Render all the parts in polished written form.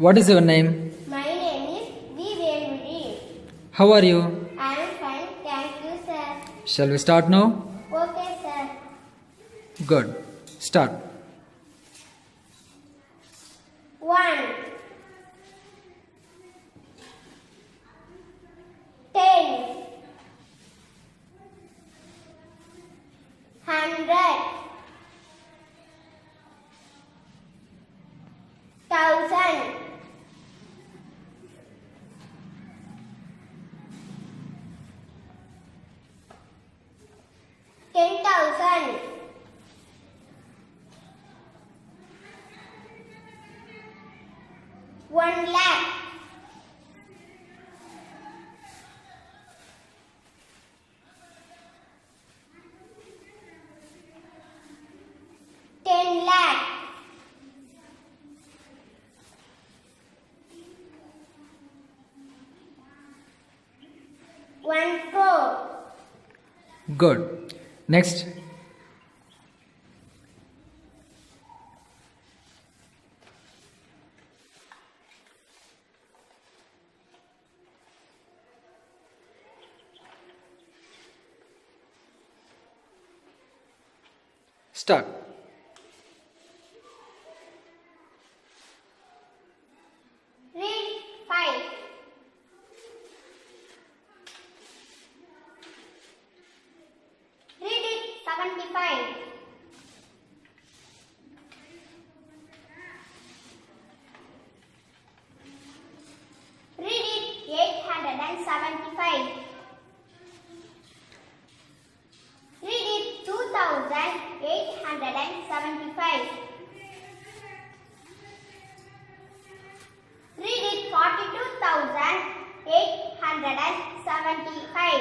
What is your name? My name is Divyanuri. How are you? I am fine. Thank you, sir. Shall we start now? Okay, sir. Good. Start. 1, 10, 100, 1,000, 10,000, 1 lakh, 10 lakh, 1 crore, Good. Next. Start. read 5, read it 75, read it 875, read it 2,875, read it 42,875,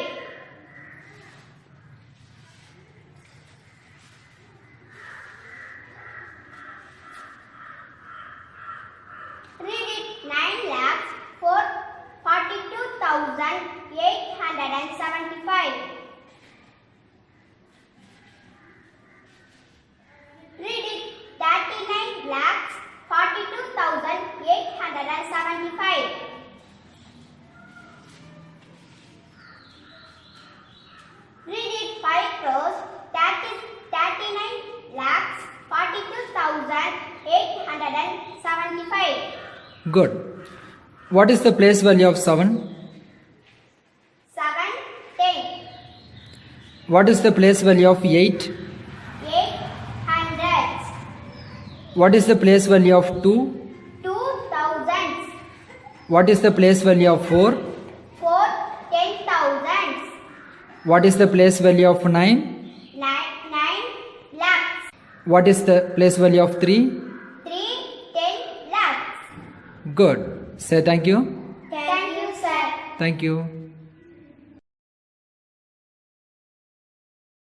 read it 9,42,875, read it 39,42,875, read it 5 crores, that is 39,42,875. Good. What is the place value of 7? 7, 10, What is the place value of 8? 800, What is the place value of 2? 2,000, What is the place value of 4? 4, 10,000, What is the place value of 9? 9 lakhs, What is the place value of 3? 3, 10 lakhs. Good. Say thank you. Thank you, sir. Thank you.